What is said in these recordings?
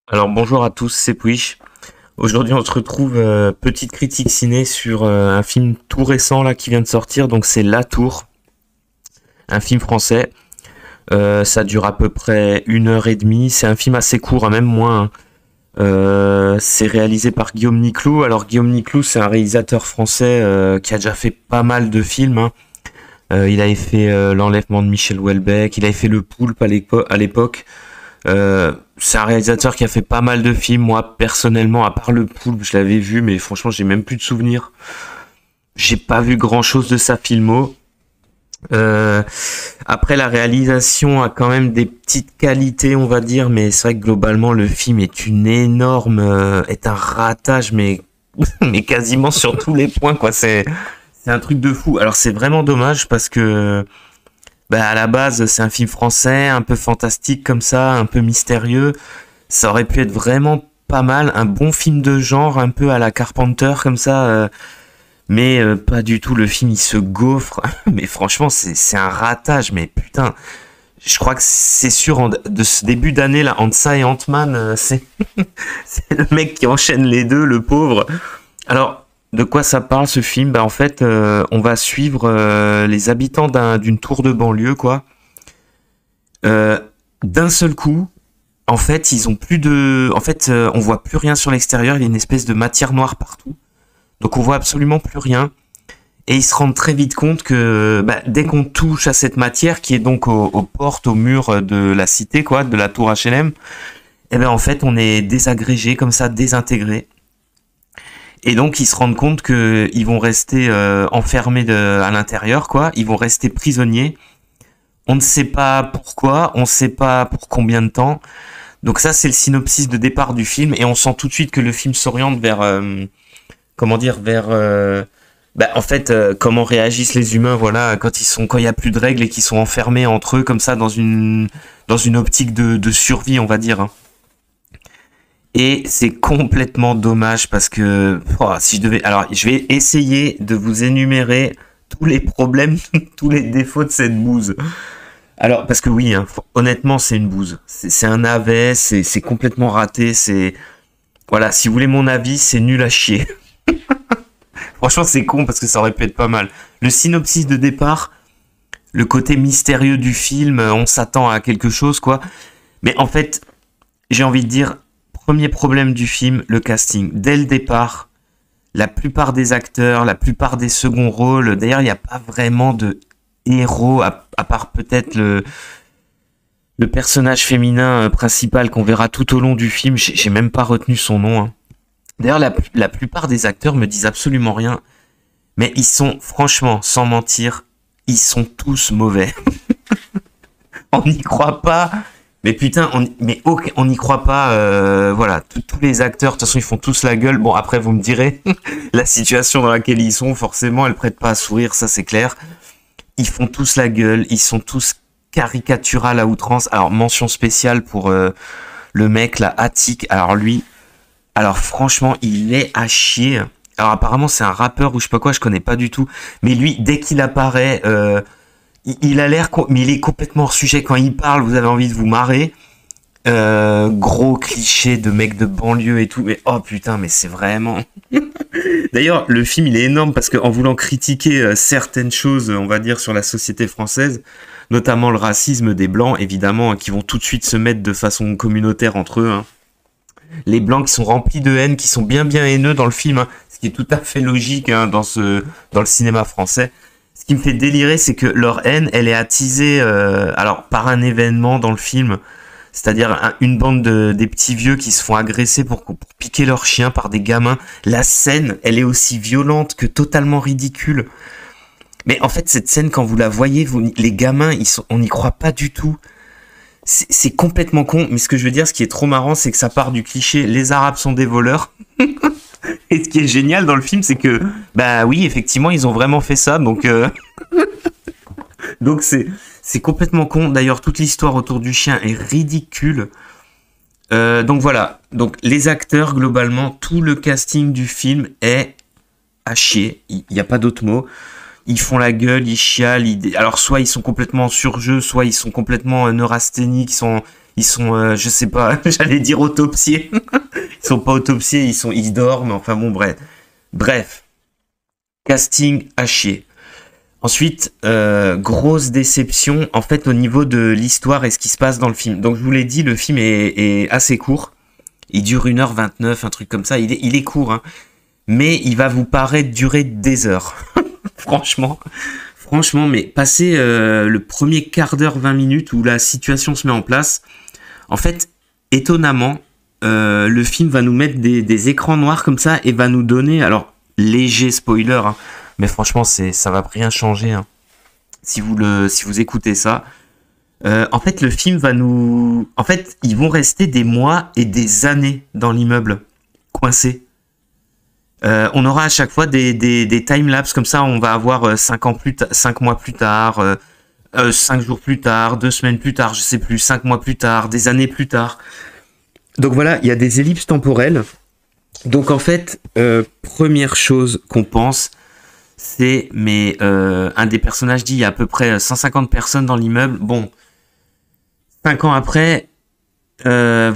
Alors bonjour à tous, c'est Puish. Aujourd'hui on se retrouve, petite critique ciné sur un film tout récent là qui vient de sortir, donc c'est La Tour, un film français. Ça dure à peu près 1 heure et demie, c'est un film assez court, hein, même moins, hein. C'est réalisé par Guillaume Niclou. Alors Guillaume Niclou c'est un réalisateur français qui a déjà fait pas mal de films, hein. Il avait fait L'Enlèvement de Michel Houellebecq, il avait fait Le Poulpe à l'époque. C'est un réalisateur qui a fait pas mal de films. Moi, personnellement, à part Le Poulpe, je l'avais vu, mais franchement, j'ai même plus de souvenirs. J'ai pas vu grand chose de sa filmo. Euh, Après, la réalisation a quand même des petites qualités, on va dire, mais c'est vrai que globalement, le film est est un ratage, mais, mais quasiment sur tous les points, quoi. C'est un truc de fou. Alors, c'est vraiment dommage parce que, bah, à la base, c'est un film français, un peu fantastique comme ça, un peu mystérieux. Ça aurait pu être vraiment pas mal, un bon film de genre, un peu à la Carpenter comme ça, mais pas du tout. Le film il se gaufre, mais franchement c'est un ratage. Mais putain, je crois que c'est sûr de ce début d'année là, entre ça et Ant-Man, c'est le mec qui enchaîne les deux, le pauvre. Alors de quoi ça parle ce film? Bah en fait, on va suivre les habitants d'une tour de banlieue quoi. Euh, D'un seul coup, en fait, ils ont plus de. En fait, on voit plus rien sur l'extérieur. Il y a une espèce de matière noire partout. Donc, on voit absolument plus rien. Et ils se rendent très vite compte que bah, dès qu'on touche à cette matière, qui est donc aux portes, aux murs de la cité, quoi, de la tour HLM, eh ben en fait, on est désagrégé comme ça, désintégré. Et donc, ils se rendent compte que ils vont rester enfermés à l'intérieur, quoi. Ils vont rester prisonniers. On ne sait pas pourquoi, on ne sait pas pour combien de temps. Donc ça, c'est le synopsis de départ du film, et on sent tout de suite que le film s'oriente vers, comment dire, vers, bah, en fait, comment réagissent les humains, voilà, quand il y a plus de règles et qu'ils sont enfermés entre eux comme ça dans une optique de survie, on va dire, hein. Et c'est complètement dommage parce que, oh, si je devais, alors, je vais essayer de vous énumérer tous les problèmes, tous les défauts de cette bouse. Alors, parce que oui, hein, honnêtement, c'est une bouse. C'est un navet, c'est complètement raté, c'est, voilà, si vous voulez mon avis, c'est nul à chier. Franchement, c'est con parce que ça aurait pu être pas mal. Le synopsis de départ, le côté mystérieux du film, on s'attend à quelque chose, quoi. Mais en fait, j'ai envie de dire, premier problème du film, le casting. Dès le départ, la plupart des acteurs, la plupart des seconds rôles, d'ailleurs, il n'y a pas vraiment de héros, à part peut-être le personnage féminin principal qu'on verra tout au long du film. J'ai même pas retenu son nom, hein. D'ailleurs, la plupart des acteurs me disent absolument rien. Mais ils sont, franchement, sans mentir, ils sont tous mauvais. On n'y croit pas. Mais putain, on n'y croit pas. Voilà, tous les acteurs, de toute façon, ils font tous la gueule. Bon, après, vous me direz, la situation dans laquelle ils sont, forcément, elle prête pas à sourire, ça c'est clair. Ils font tous la gueule, ils sont tous caricatural à outrance. Alors, mention spéciale pour le mec, là, Attic. Alors, lui, alors franchement, il est à chier. Alors apparemment c'est un rappeur ou je sais pas quoi, je connais pas du tout. Mais lui, dès qu'il apparaît, il a l'air, mais il est complètement hors sujet quand il parle. Vous avez envie de vous marrer. Gros cliché de mec de banlieue et tout. Mais oh putain, mais c'est vraiment. D'ailleurs, le film il est énorme parce qu'en voulant critiquer certaines choses, on va dire sur la société française, notamment le racisme des blancs, évidemment, qui vont tout de suite se mettre de façon communautaire entre eux, hein. Les blancs qui sont remplis de haine, qui sont bien haineux dans le film, hein, ce qui est tout à fait logique, hein, dans le cinéma français. Ce qui me fait délirer, c'est que leur haine, elle est attisée, alors par un événement dans le film, c'est-à-dire une bande des petits vieux qui se font agresser pour piquer leur chien par des gamins. La scène, elle est aussi violente que totalement ridicule. Mais en fait, cette scène, quand vous la voyez, les gamins, on n'y croit pas du tout. C'est complètement con, mais ce que je veux dire, ce qui est trop marrant, c'est que ça part du cliché les Arabes sont des voleurs. Et ce qui est génial dans le film, c'est que, bah oui, effectivement, ils ont vraiment fait ça, donc c'est complètement con. D'ailleurs, toute l'histoire autour du chien est ridicule. Donc voilà, donc les acteurs, globalement, tout le casting du film est à chier. Il n'y a pas d'autre mot. Ils font la gueule, ils chialent. Alors soit ils sont complètement en surjeu, soit ils sont complètement neurasthéniques, Ils sont, je sais pas, j'allais dire autopsiés. Ils sont pas autopsiés, ils dorment. Enfin bon, bref, casting à chier. Ensuite, grosse déception en fait au niveau de l'histoire et ce qui se passe dans le film. Donc je vous l'ai dit, le film est assez court. Il dure 1h29, un truc comme ça. Il est court, hein. Mais il va vous paraître durer des heures. Franchement, mais passer le premier quart d'heure, 20 minutes où la situation se met en place, en fait, étonnamment, le film va nous mettre des écrans noirs comme ça et va nous donner, alors léger spoiler, hein, mais franchement ça va rien changer, hein, si vous écoutez ça. En fait, le film va nous, en fait, ils vont rester des mois et des années dans l'immeuble, coincés. On aura à chaque fois des timelapses comme ça. On va avoir 5 mois plus tard, 5 jours plus tard, 2 semaines plus tard, je sais plus, 5 mois plus tard, des années plus tard. Donc voilà, il y a des ellipses temporelles. Donc en fait, première chose qu'on pense, c'est, mais un des personnages dit il y a à peu près 150 personnes dans l'immeuble. Bon, 5 ans après, vous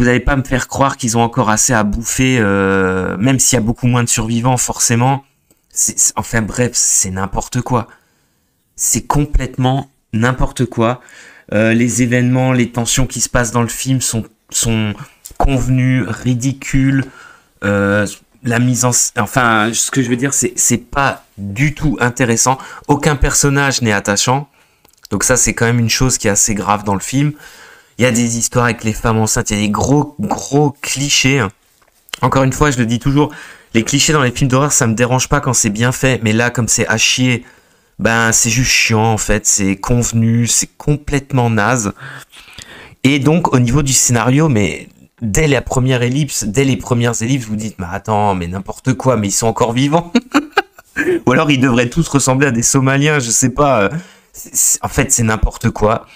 n'allez pas me faire croire qu'ils ont encore assez à bouffer, même s'il y a beaucoup moins de survivants, forcément. Enfin bref, c'est n'importe quoi. C'est complètement n'importe quoi. Les événements, les tensions qui se passent dans le film sont convenus, ridicules. La mise en... Enfin, ce que je veux dire, c'est pas du tout intéressant. Aucun personnage n'est attachant. Donc ça, c'est quand même une chose qui est assez grave dans le film. Il y a des histoires avec les femmes enceintes, il y a des gros clichés. Encore une fois, je le dis toujours, les clichés dans les films d'horreur, ça me dérange pas quand c'est bien fait, mais là, comme c'est à chier, ben c'est juste chiant en fait, c'est convenu, c'est complètement naze. Et donc, au niveau du scénario, mais dès les premières ellipses, vous dites, mais attends, mais n'importe quoi, mais ils sont encore vivants. Ou alors ils devraient tous ressembler à des Somaliens, je sais pas. En fait, c'est n'importe quoi.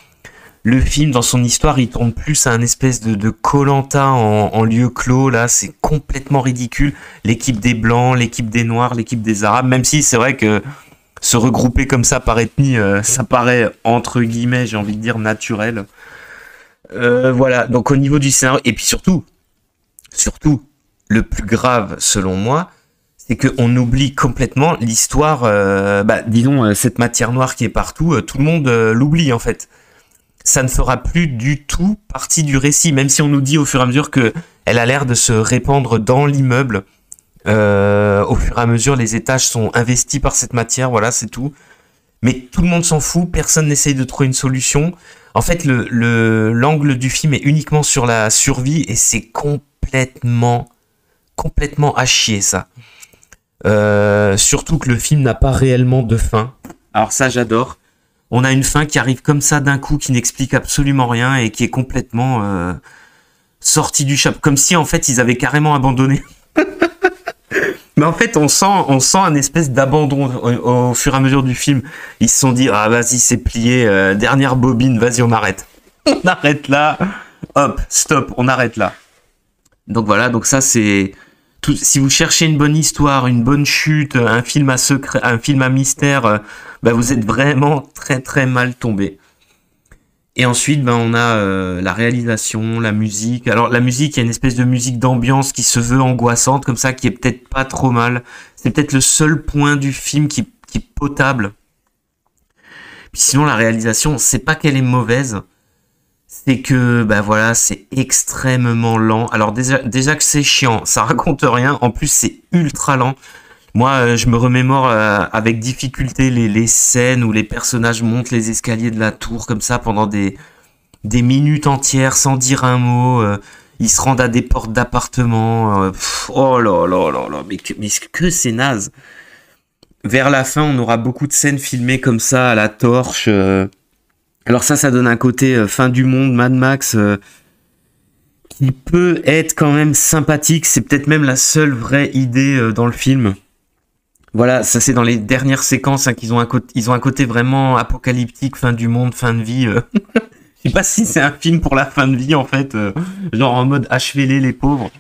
Le film, dans son histoire, il tourne plus à un espèce de Koh-Lanta en lieu clos. Là, c'est complètement ridicule. L'équipe des Blancs, l'équipe des Noirs, l'équipe des Arabes. Même si c'est vrai que se regrouper comme ça par ethnie, ça paraît, entre guillemets, j'ai envie de dire, naturel. Voilà, donc au niveau du scénario, et puis surtout, le plus grave, selon moi, c'est qu'on oublie complètement l'histoire, disons, cette matière noire qui est partout, tout le monde l'oublie, en fait. Ça ne fera plus du tout partie du récit, même si on nous dit au fur et à mesure que elle a l'air de se répandre dans l'immeuble. Au fur et à mesure, les étages sont investis par cette matière, voilà, c'est tout. Mais tout le monde s'en fout, personne n'essaye de trouver une solution. En fait, l'angle du film est uniquement sur la survie et c'est complètement à chier, ça. Surtout que le film n'a pas réellement de fin. Alors ça, j'adore. On a une fin qui arrive comme ça d'un coup, qui n'explique absolument rien et qui est complètement sortie du chapeau. Comme si, en fait, ils avaient carrément abandonné. Mais en fait, on sent un espèce d'abandon au fur et à mesure du film. Ils se sont dit, ah vas-y, c'est plié, dernière bobine, vas-y, on arrête. On arrête là. Hop, stop, on arrête là. Donc voilà, donc ça c'est... Si vous cherchez une bonne histoire, une bonne chute, un film à secret, un film à mystère, vous êtes vraiment très très mal tombé. Et ensuite, on a la réalisation, la musique. Alors la musique, il y a une espèce de musique d'ambiance qui se veut angoissante, comme ça, qui est peut-être pas trop mal. C'est peut-être le seul point du film qui est potable. Puis sinon, la réalisation, c'est pas qu'elle est mauvaise, c'est que voilà, c'est extrêmement lent. Alors déjà que c'est chiant, ça raconte rien. En plus, c'est ultra lent. Moi, je me remémore avec difficulté les scènes où les personnages montent les escaliers de la tour comme ça pendant des minutes entières sans dire un mot. Ils se rendent à des portes d'appartements. Oh là là là là, mais que c'est naze. Vers la fin, on aura beaucoup de scènes filmées comme ça à la torche. Alors ça donne un côté fin du monde, Mad Max, qui peut être quand même sympathique. C'est peut-être même la seule vraie idée dans le film. Voilà, ça c'est dans les dernières séquences qu'ils ont ils ont un côté vraiment apocalyptique, fin du monde, fin de vie. Je sais pas si c'est un film pour la fin de vie en fait, genre en mode achevez-les les pauvres.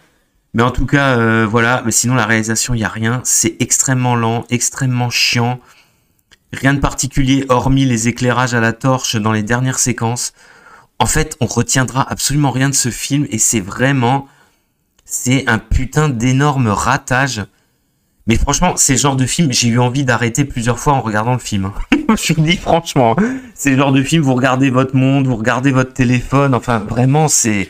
Mais en tout cas, voilà. Mais sinon la réalisation, il y a rien. C'est extrêmement lent, extrêmement chiant. Rien de particulier hormis les éclairages à la torche dans les dernières séquences. En fait, on retiendra absolument rien de ce film et c'est un putain d'énorme ratage. Mais franchement, c'est le genre de film, j'ai eu envie d'arrêter plusieurs fois en regardant le film. Je vous dis franchement, c'est le genre de film, vous regardez votre monde, vous regardez votre téléphone, enfin vraiment, je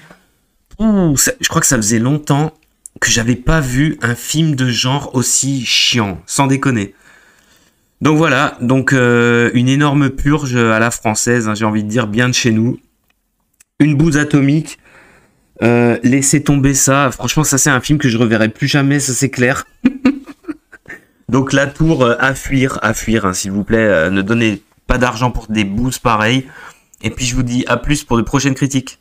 crois que ça faisait longtemps que j'avais pas vu un film de genre aussi chiant, sans déconner. Donc voilà, une énorme purge à la française, hein, j'ai envie de dire, bien de chez nous. Une bouse atomique, laissez tomber ça. Franchement, ça c'est un film que je reverrai plus jamais, ça c'est clair. Donc La Tour, à fuir, hein, s'il vous plaît. Ne donnez pas d'argent pour des boosts pareils. Et puis je vous dis à plus pour de prochaines critiques.